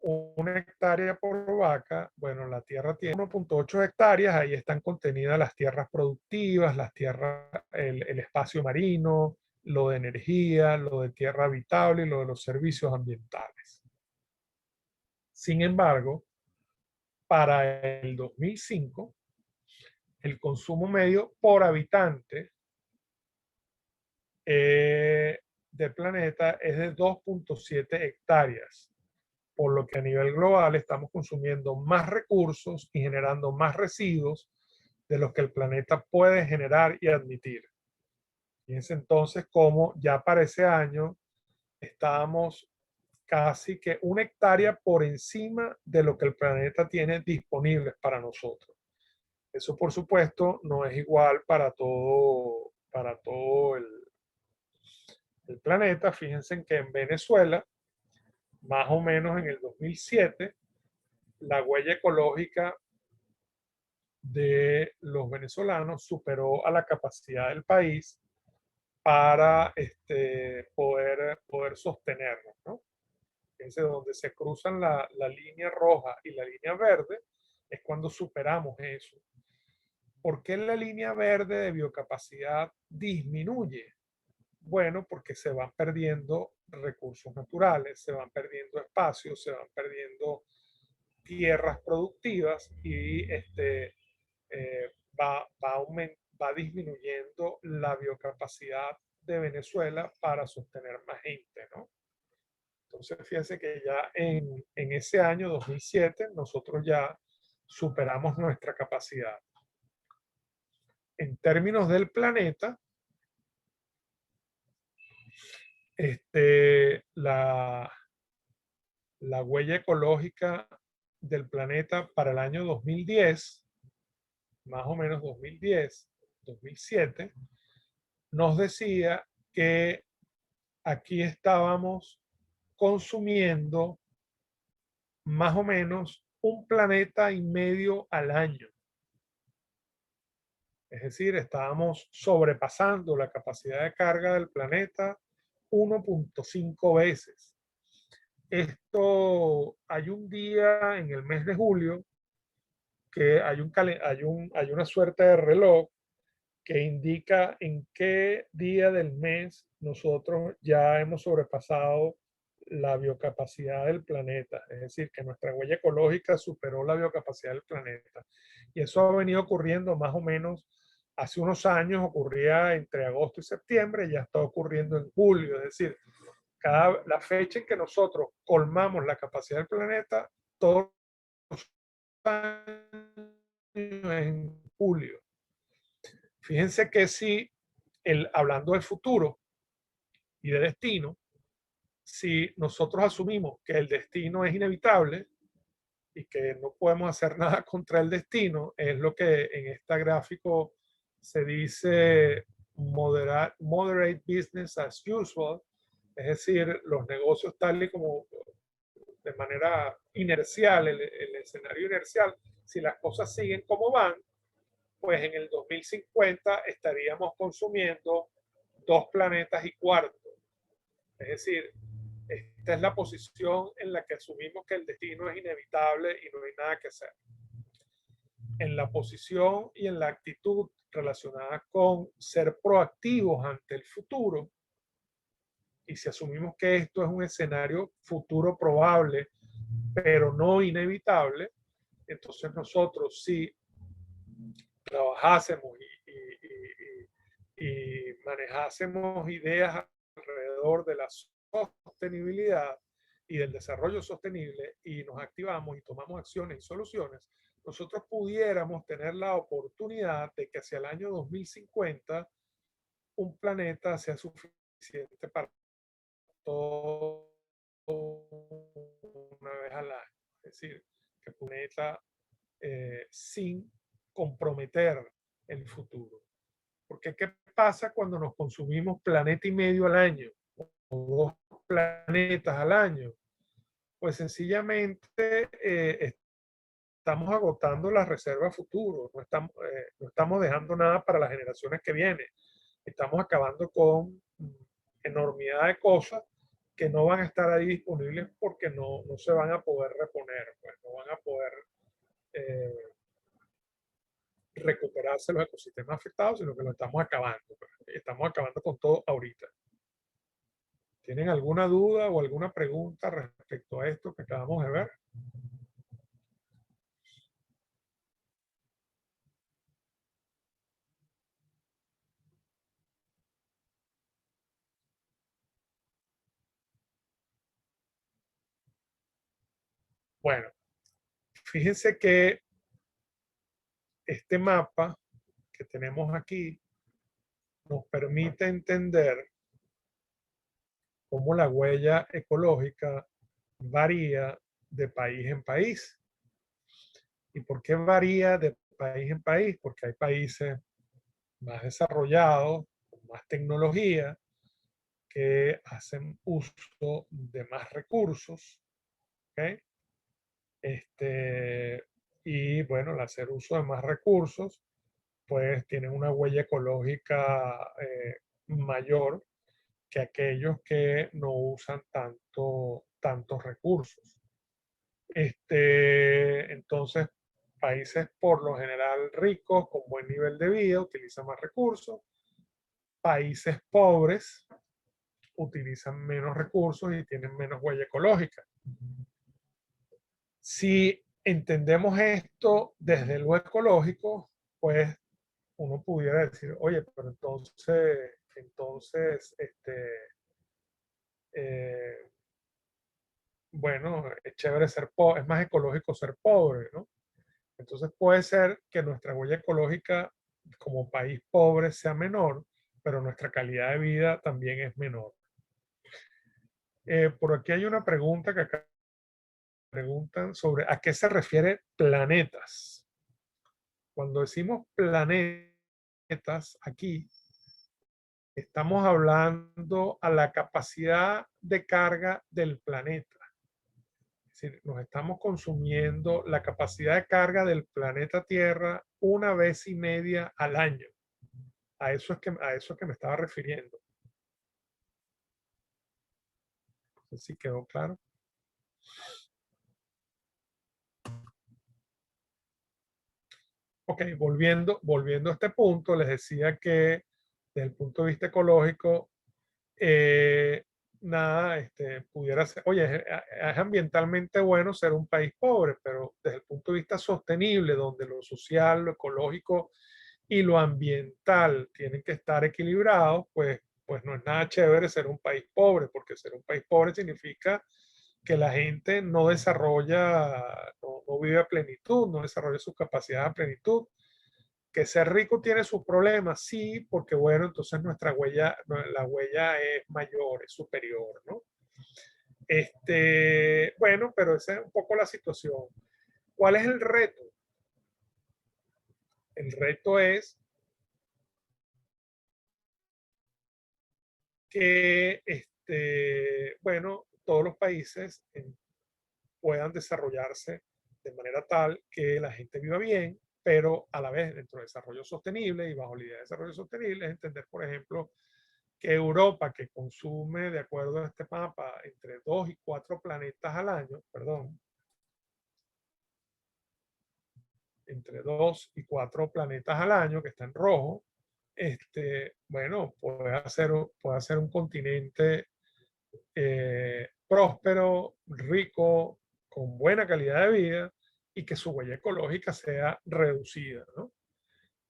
1 hectárea por vaca. Bueno, la tierra tiene 1.8 hectáreas, ahí están contenidas las tierras productivas, las tierras, el espacio marino, lo de energía, lo de tierra habitable y lo de los servicios ambientales. Sin embargo, para el 2005, el consumo medio por habitante del planeta es de 2.7 hectáreas, por lo que a nivel global estamos consumiendo más recursos y generando más residuos de los que el planeta puede generar y admitir. Fíjense entonces cómo ya para ese año estábamos casi que 1 hectárea por encima de lo que el planeta tiene disponibles para nosotros. Eso, por supuesto, no es igual para todo el planeta. Fíjense en que en Venezuela, más o menos en el 2007, la huella ecológica de los venezolanos superó a la capacidad del país para poder sostenernos, ¿no? Fíjense, donde se cruzan la línea roja y la línea verde, es cuando superamos eso. ¿Por qué la línea verde de biocapacidad disminuye? Bueno, porque se van perdiendo recursos naturales, se van perdiendo espacios, se van perdiendo tierras productivas y va disminuyendo la biocapacidad de Venezuela para sostener más gente, ¿no? Entonces, fíjense que ya en ese año 2007 nosotros ya superamos nuestra capacidad. En términos del planeta, la huella ecológica del planeta para el año 2010, más o menos 2010, 2007, nos decía que aquí estábamos consumiendo más o menos un planeta y medio al año. Es decir, estábamos sobrepasando la capacidad de carga del planeta 1.5 veces. Esto, hay un día en el mes de julio que hay una suerte de reloj que indica en qué día del mes nosotros ya hemos sobrepasado la biocapacidad del planeta. Es decir, que nuestra huella ecológica superó la biocapacidad del planeta. Y eso ha venido ocurriendo más o menos hace unos años, ocurría entre agosto y septiembre, ya está ocurriendo en julio. Es decir, la fecha en que nosotros colmamos la capacidad del planeta, todos los años en julio. Fíjense que si, hablando de futuro y de destino, si nosotros asumimos que el destino es inevitable y que no podemos hacer nada contra el destino, es lo que en este gráfico se dice moderate business as usual, es decir, los negocios tal y como de manera inercial, el escenario inercial, si las cosas siguen como van, pues en el 2050 estaríamos consumiendo 2 planetas y cuarto. Es decir, esta es la posición en la que asumimos que el destino es inevitable y no hay nada que hacer. En la posición y en la actitud relacionada con ser proactivos ante el futuro, y si asumimos que esto es un escenario futuro probable, pero no inevitable, entonces nosotros si trabajásemos y manejásemos ideas alrededor de la sostenibilidad y del desarrollo sostenible y nos activamos y tomamos acciones y soluciones, nosotros pudiéramos tener la oportunidad de que hacia el año 2050 un planeta sea suficiente para todo una vez al año. Es decir, que el planeta sin comprometer el futuro. Porque ¿qué pasa cuando nos consumimos planeta y medio al año o 2 planetas al año? Pues sencillamente estamos agotando las reservas futuro, no estamos dejando nada para las generaciones que vienen. Estamos acabando con enormidad de cosas que no van a estar ahí disponibles porque no se van a poder reponer, pues no van a poder recuperarse los ecosistemas afectados, sino que lo estamos acabando. Pues. Estamos acabando con todo ahorita. ¿Tienen alguna duda o alguna pregunta respecto a esto que acabamos de ver? Bueno, fíjense que este mapa que tenemos aquí nos permite entender cómo la huella ecológica varía de país en país. ¿Y por qué varía de país en país? Porque hay países más desarrollados, con más tecnología, que hacen uso de más recursos. ¿Okay? Y bueno, al hacer uso de más recursos, pues tienen una huella ecológica mayor que aquellos que no usan tantos recursos. Entonces, países por lo general ricos, con buen nivel de vida, utilizan más recursos. Países pobres utilizan menos recursos y tienen menos huella ecológica. Si entendemos esto desde lo ecológico, pues uno pudiera decir, oye, pero entonces, eh, bueno, es chévere ser pobre, es más ecológico ser pobre, ¿no? Entonces puede ser que nuestra huella ecológica como país pobre sea menor, pero nuestra calidad de vida también es menor. Por aquí hay una pregunta que acá preguntan sobre a qué se refiere planetas. Cuando decimos planetas aquí, estamos hablando a la capacidad de carga del planeta. Es decir, nos estamos consumiendo la capacidad de carga del planeta Tierra una vez y media al año. A eso es que me estaba refiriendo. No sé si quedó claro. Ok, volviendo a este punto, les decía que desde el punto de vista ecológico, nada, pudiera ser, oye, es ambientalmente bueno ser un país pobre, pero desde el punto de vista sostenible, donde lo social, lo ecológico y lo ambiental tienen que estar equilibrados, pues no es nada chévere ser un país pobre, porque ser un país pobre significa que la gente no desarrolla, no vive a plenitud, no desarrolla sus capacidades a plenitud. Que ser rico tiene sus problemas, sí, porque bueno, entonces nuestra huella, la huella es mayor, es superior, ¿no? Bueno, pero esa es un poco la situación. ¿Cuál es el reto? El reto es que, bueno, todos los países puedan desarrollarse de manera tal que la gente viva bien, pero a la vez dentro del desarrollo sostenible y bajo la idea de desarrollo sostenible es entender, por ejemplo, que Europa, que consume, de acuerdo a este mapa, entre 2 y 4 planetas al año, perdón, entre 2 y 4 planetas al año, que está en rojo, bueno, puede ser un continente próspero, rico, con buena calidad de vida y que su huella ecológica sea reducida, ¿no?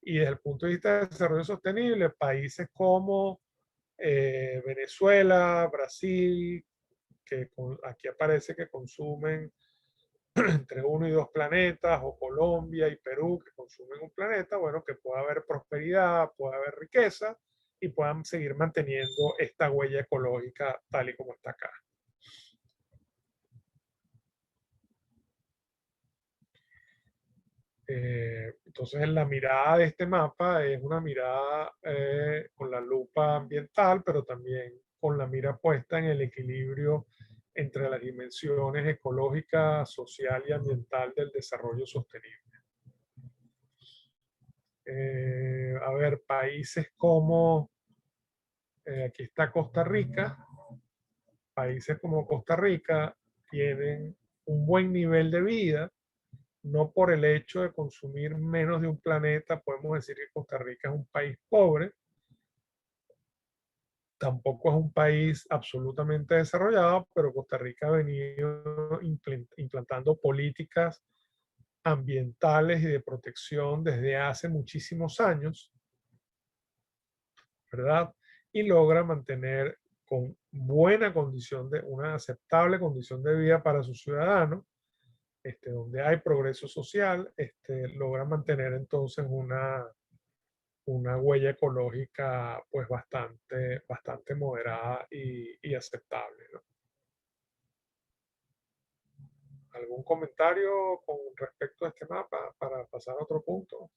Y desde el punto de vista del desarrollo sostenible, países como Venezuela, Brasil, que aquí aparece que consumen entre 1 y 2 planetas, o Colombia y Perú, que consumen un planeta, bueno, que pueda haber prosperidad, pueda haber riqueza y puedan seguir manteniendo esta huella ecológica tal y como está acá. Entonces la mirada de este mapa es una mirada con la lupa ambiental, pero también con la mira puesta en el equilibrio entre las dimensiones ecológica, social y ambiental del desarrollo sostenible. A ver, países como, aquí está Costa Rica, países como Costa Rica tienen un buen nivel de vida, no por el hecho de consumir menos de un planeta, podemos decir que Costa Rica es un país pobre, tampoco es un país absolutamente desarrollado, pero Costa Rica ha venido implantando políticas ambientales y de protección desde hace muchísimos años, ¿verdad? Y logra mantener con buena condición una aceptable condición de vida para sus ciudadanos, donde hay progreso social, logra mantener entonces una huella ecológica pues bastante moderada y aceptable, ¿no? ¿Algún comentario con respecto a este mapa para pasar a otro punto?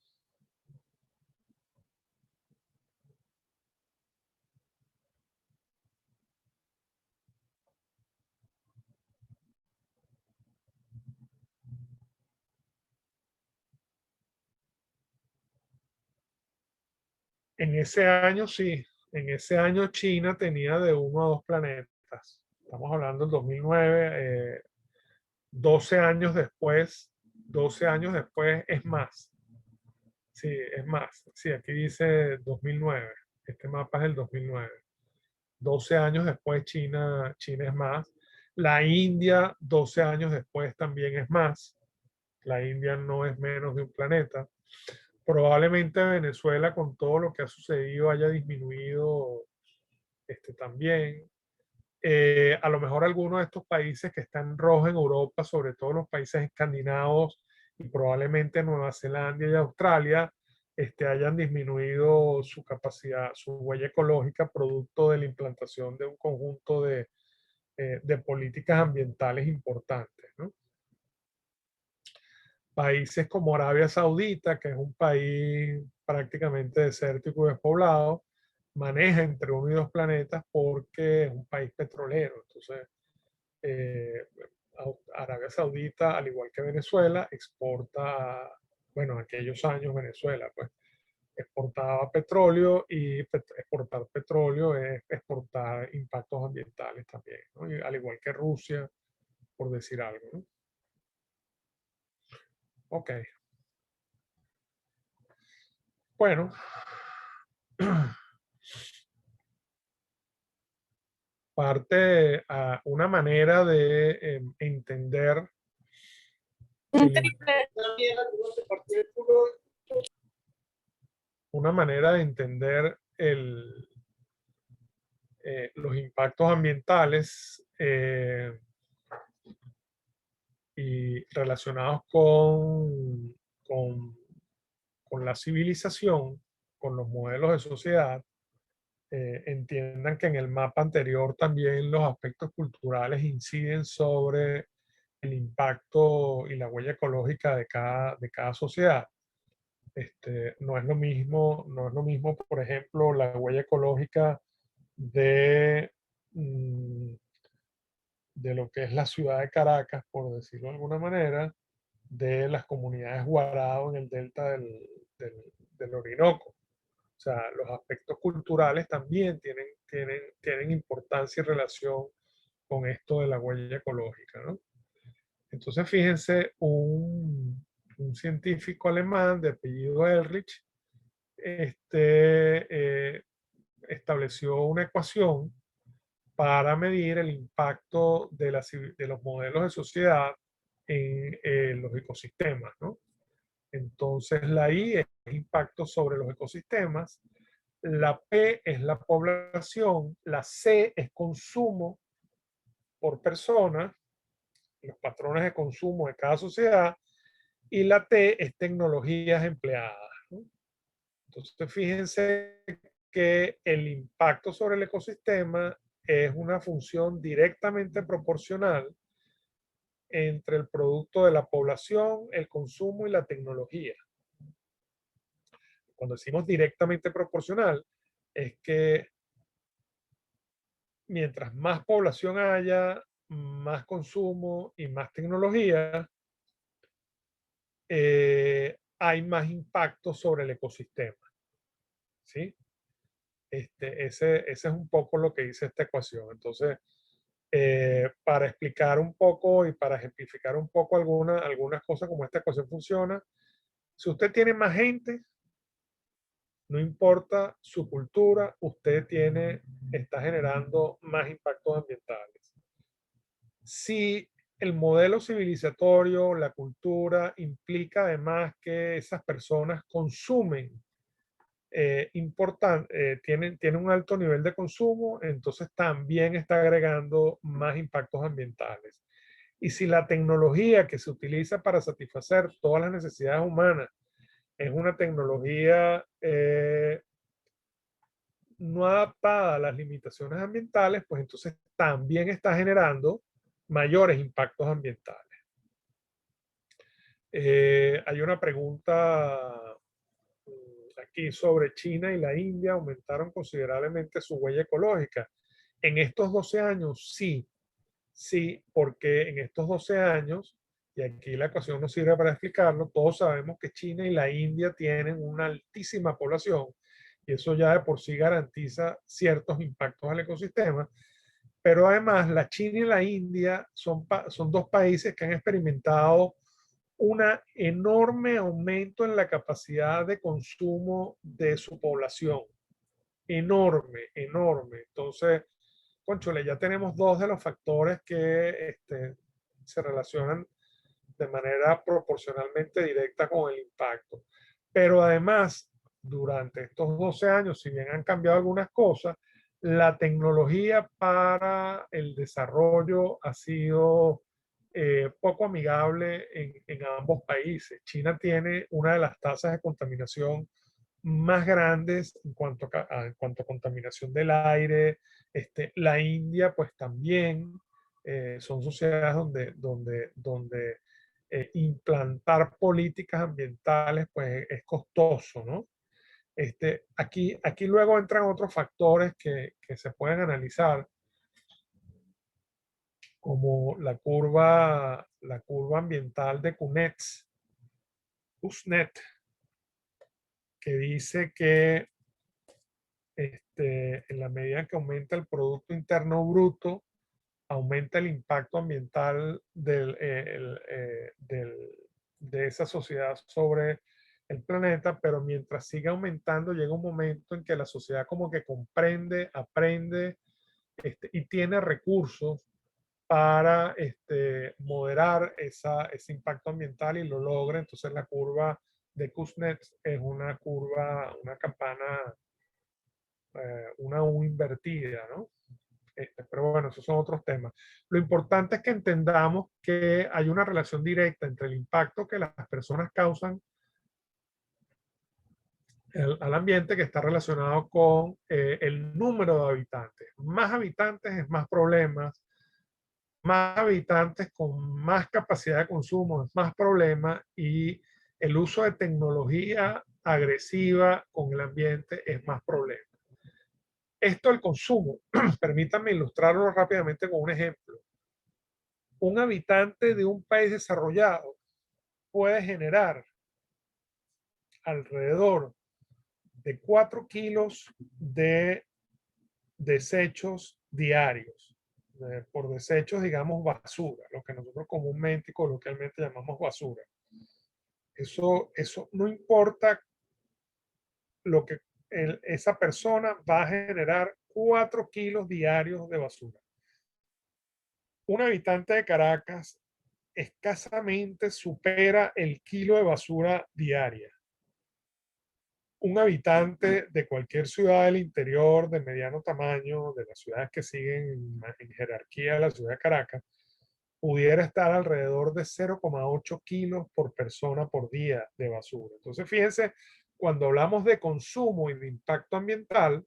En ese año sí, en ese año China tenía de 1 a 2 planetas. Estamos hablando del 2009, 12 años después 12 años después es más. Sí, es más. Sí, aquí dice 2009. Este mapa es el 2009. 12 años después China es más. La India, 12 años después también es más. La India no es menos de un planeta. Probablemente Venezuela, con todo lo que ha sucedido, haya disminuido también. A lo mejor algunos de estos países que están en rojo en Europa, sobre todo los países escandinavos y probablemente Nueva Zelanda y Australia, hayan disminuido su capacidad, su huella ecológica, producto de la implantación de un conjunto de políticas ambientales importantes, ¿no? Países como Arabia Saudita, que es un país prácticamente desértico y despoblado, maneja entre 1 y 2 planetas porque es un país petrolero. Entonces, eh, Arabia Saudita, al igual que Venezuela, exporta, bueno, en aquellos años Venezuela, pues, exportaba petróleo y exportar petróleo es exportar impactos ambientales también, ¿no? Y al igual que Rusia, por decir algo, ¿no? Ok. Bueno. Parte a una manera de entender una manera de entender los impactos ambientales y relacionados con la civilización, con los modelos de sociedad. Entiendan que en el mapa anterior también los aspectos culturales inciden sobre el impacto y la huella ecológica de cada sociedad. No es lo mismo, por ejemplo, la huella ecológica de, mm, de lo que es la ciudad de Caracas, por decirlo de alguna manera, de las comunidades Guarao en el delta del Orinoco. O sea, los aspectos culturales también tienen importancia y relación con esto de la huella ecológica, ¿no? Entonces, fíjense, un científico alemán de apellido Ehrlich estableció una ecuación para medir el impacto de los modelos de sociedad en los ecosistemas, ¿no? Entonces, la I es impacto sobre los ecosistemas, la P es la población, la C es consumo por persona, los patrones de consumo de cada sociedad, y la T es tecnologías empleadas, ¿no? Entonces, fíjense que el impacto sobre el ecosistema es una función directamente proporcional entre el producto de la población, el consumo y la tecnología. Cuando decimos directamente proporcional, es que mientras más población haya, más consumo y más tecnología, hay más impacto sobre el ecosistema, ¿sí? Ese es un poco lo que dice esta ecuación. Entonces, para explicar un poco y para ejemplificar un poco algunas cosas como esta ecuación funciona, si usted tiene más gente, no importa su cultura, usted está generando más impactos ambientales. Si el modelo civilizatorio, la cultura, implica además que esas personas consumen tienen un alto nivel de consumo, entonces también está agregando más impactos ambientales. Y si la tecnología que se utiliza para satisfacer todas las necesidades humanas es una tecnología no adaptada a las limitaciones ambientales, pues entonces también está generando mayores impactos ambientales. Hay una pregunta aquí sobre China y la India aumentaron considerablemente su huella ecológica. En estos 12 años, sí, porque en estos 12 años, y aquí la ecuación nos sirve para explicarlo, todos sabemos que China y la India tienen una altísima población y eso ya de por sí garantiza ciertos impactos al ecosistema, pero además la China y la India son 2 países que han experimentado un enorme aumento en la capacidad de consumo de su población. Enorme, enorme. Entonces, cónchale, ya tenemos dos de los factores que se relacionan de manera proporcionalmente directa con el impacto. Pero además, durante estos 12 años, si bien han cambiado algunas cosas, la tecnología para el desarrollo ha sido poco amigable en ambos países. China tiene una de las tasas de contaminación más grandes en cuanto a contaminación del aire. La India, pues también son sociedades donde implantar políticas ambientales pues es costoso, ¿no? Aquí luego entran otros factores que se pueden analizar, como la curva ambiental de Kuznets, que dice que en la medida que aumenta el Producto Interno Bruto, aumenta el impacto ambiental de esa sociedad sobre el planeta, pero mientras sigue aumentando, llega un momento en que la sociedad como que comprende, aprende y tiene recursos para moderar ese impacto ambiental y lo logra. Entonces la curva de Kuznets es una curva, una campana, una U invertida, ¿no? Pero bueno, esos son otros temas. Lo importante es que entendamos que hay una relación directa entre el impacto que las personas causan al ambiente, que está relacionado con el número de habitantes. Más habitantes es más problemas, más habitantes con más capacidad de consumo es más problemas, y el uso de tecnología agresiva con el ambiente es más problema. Esto del consumo, permítanme ilustrarlo rápidamente con un ejemplo. Un habitante de un país desarrollado puede generar alrededor de 4 kilos de desechos diarios. Por desechos, digamos, basura, lo que nosotros comúnmente y coloquialmente llamamos basura. Eso no importa lo que esa persona va a generar 4 kilos diarios de basura. Un habitante de Caracas escasamente supera el kilo de basura diaria. Un habitante de cualquier ciudad del interior de mediano tamaño, de las ciudades que siguen en jerarquía a la ciudad de Caracas, pudiera estar alrededor de 0,8 kilos por persona por día de basura. Entonces, fíjense, cuando hablamos de consumo y de impacto ambiental,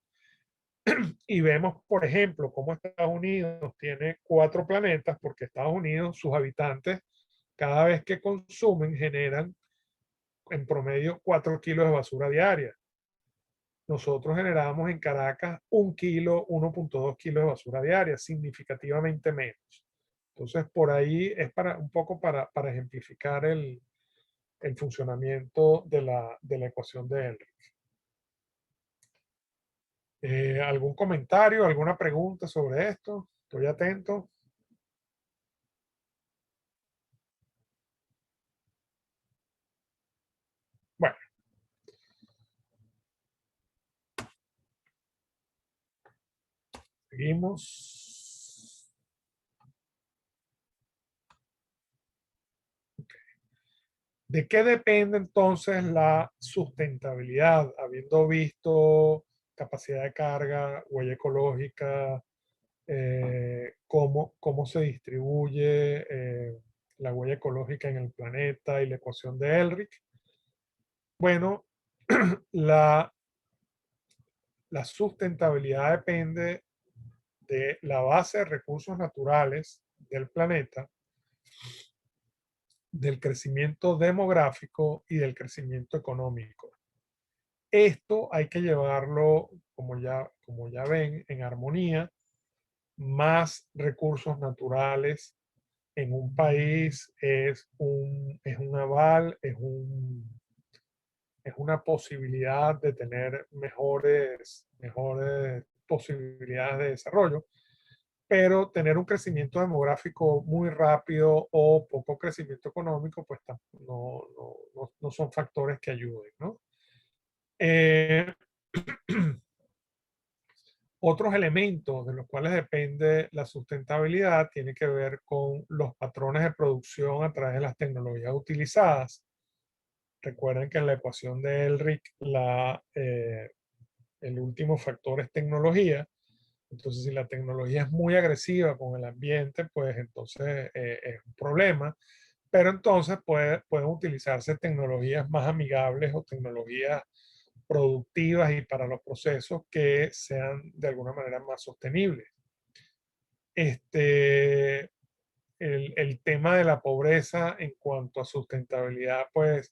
y vemos, por ejemplo, cómo Estados Unidos tiene 4 planetas, porque Estados Unidos, sus habitantes, cada vez que consumen, generan en promedio 4 kilos de basura diaria. Nosotros generamos en Caracas 1 kilo, 1,2 kilos de basura diaria, significativamente menos. Entonces, por ahí es un poco para ejemplificar el funcionamiento de la ecuación de Elrich. ¿Algún comentario, alguna pregunta sobre esto? Estoy atento. Bueno. Seguimos. ¿De qué depende entonces la sustentabilidad? Habiendo visto capacidad de carga, huella ecológica, cómo se distribuye la huella ecológica en el planeta y la ecuación de Elrich. Bueno, la sustentabilidad depende de la base de recursos naturales del planeta, del crecimiento demográfico y del crecimiento económico. Esto hay que llevarlo, como ya ven, en armonía. Más recursos naturales en un país es un aval, es una posibilidad de tener mejores posibilidades de desarrollo. pero tener un crecimiento demográfico muy rápido o poco crecimiento económico, pues no son factores que ayuden, ¿no? Eh, Otros elementos de los cuales depende la sustentabilidad tienen que ver con los patrones de producción a través de las tecnologías utilizadas. Recuerden que en la ecuación de Elric el último factor es tecnología. Entonces, si la tecnología es muy agresiva con el ambiente, pues entonces es un problema. Pero entonces pueden utilizarse tecnologías más amigables o tecnologías productivas y para los procesos que sean de alguna manera más sostenibles. Este, el tema de la pobreza en cuanto a sustentabilidad, pues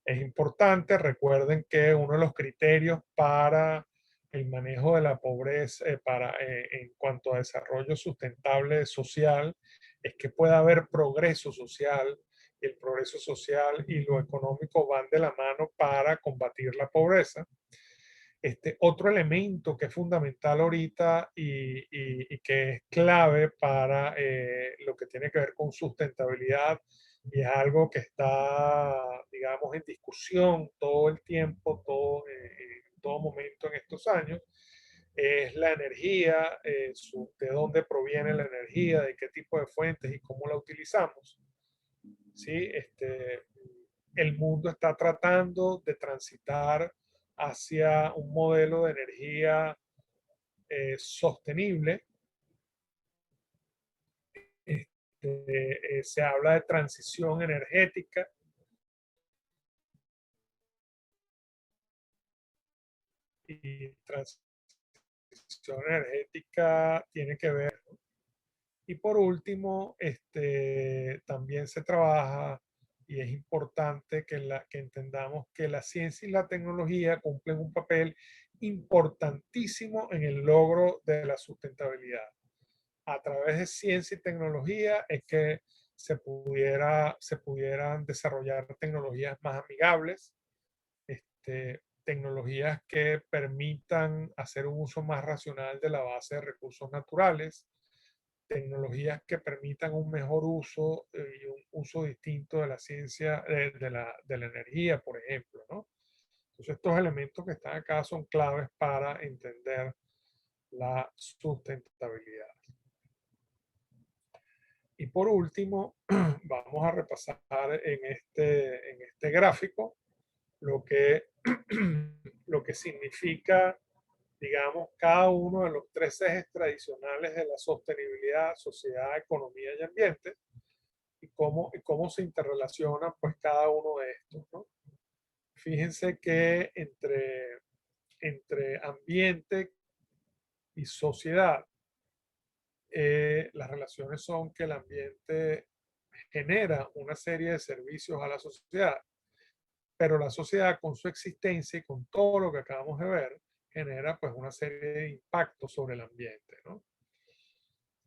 es importante. Recuerden que uno de los criterios para el manejo de la pobreza, en cuanto a desarrollo sustentable social, es que pueda haber progreso social. Y el progreso social y lo económico van de la mano para combatir la pobreza. Otro elemento que es fundamental ahorita y que es clave para lo que tiene que ver con sustentabilidad y es algo que está, digamos, en discusión todo el tiempo, en todo momento en estos años, es la energía, de dónde proviene la energía, de qué tipo de fuentes y cómo la utilizamos. ¿Sí? El mundo está tratando de transitar hacia un modelo de energía sostenible. Se habla de transición energética y transición energética tiene que ver. Y por último, también se trabaja y es importante que entendamos que la ciencia y la tecnología cumplen un papel importantísimo en el logro de la sustentabilidad. A través de ciencia y tecnología es que se pudieran desarrollar tecnologías más amigables, tecnologías que permitan hacer un uso más racional de la base de recursos naturales, tecnologías que permitan un mejor uso y un uso distinto de la ciencia, de la energía, por ejemplo, ¿no? Entonces, estos elementos que están acá son claves para entender la sustentabilidad. Y por último, vamos a repasar en este gráfico lo que, lo que significa, digamos, cada uno de los tres ejes tradicionales de la sostenibilidad, sociedad, economía y ambiente, y cómo se interrelaciona pues cada uno de estos, ¿no? Fíjense que entre ambiente y sociedad, las relaciones son que el ambiente genera una serie de servicios a la sociedad, pero la sociedad con su existencia y con todo lo que acabamos de ver, genera pues una serie de impactos sobre el ambiente, ¿no?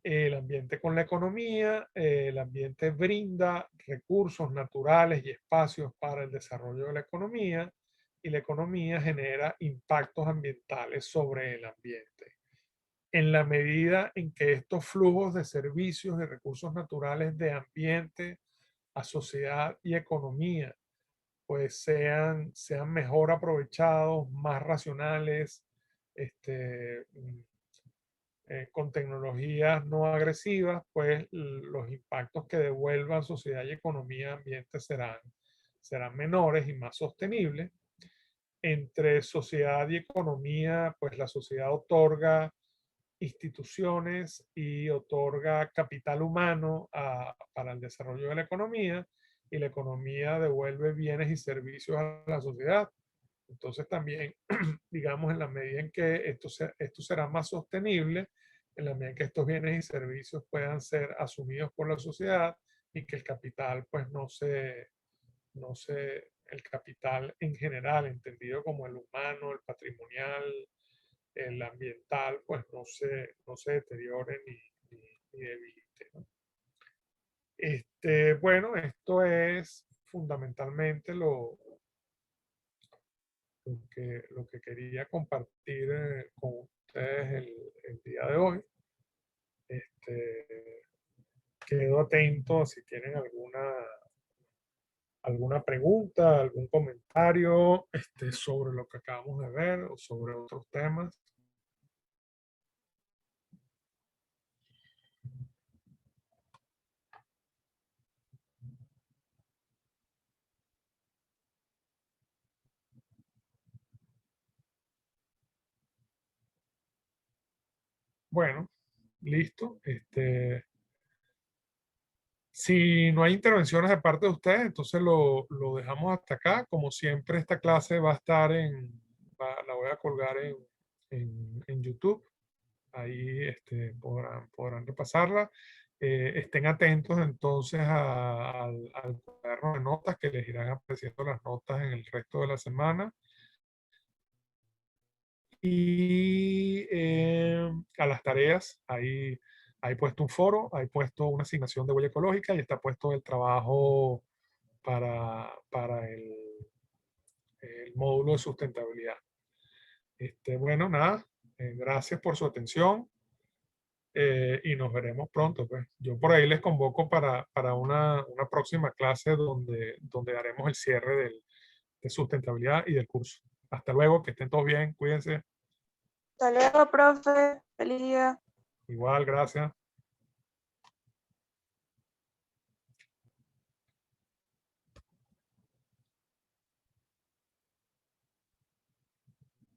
El ambiente con la economía, el ambiente brinda recursos naturales y espacios para el desarrollo de la economía y la economía genera impactos ambientales sobre el ambiente. En la medida en que estos flujos de servicios y recursos naturales de ambiente a sociedad y economía pues sean mejor aprovechados, más racionales, con tecnologías no agresivas, pues los impactos que devuelvan sociedad y economía ambiente serán menores y más sostenibles. Entre sociedad y economía, pues la sociedad otorga instituciones y otorga capital humano para el desarrollo de la economía y la economía devuelve bienes y servicios a la sociedad. Entonces también, digamos, en la medida en que esto será más sostenible, en la medida en que estos bienes y servicios puedan ser asumidos por la sociedad y que el capital, pues el capital en general, entendido como el humano, el patrimonial, el ambiental, pues no se deteriore ni debilite, ¿no? Bueno, esto es fundamentalmente lo que quería compartir con ustedes el día de hoy. Quedo atento si tienen alguna pregunta, algún comentario sobre lo que acabamos de ver o sobre otros temas. Bueno, listo. Si no hay intervenciones de parte de ustedes, entonces lo dejamos hasta acá. Como siempre, esta clase va a estar la voy a colgar en YouTube. Ahí podrán repasarla. Estén atentos entonces al cuaderno de notas que les irán apareciendo las notas en el resto de la semana. Y a las tareas, ahí hay puesto un foro, hay puesto una asignación de huella ecológica y está puesto el trabajo para el módulo de sustentabilidad. Bueno, nada, gracias por su atención y nos veremos pronto. Pues. Yo por ahí les convoco para una próxima clase donde haremos el cierre de sustentabilidad y del curso. Hasta luego, que estén todos bien, cuídense.
Hasta luego, profe. Feliz día.
Igual, gracias.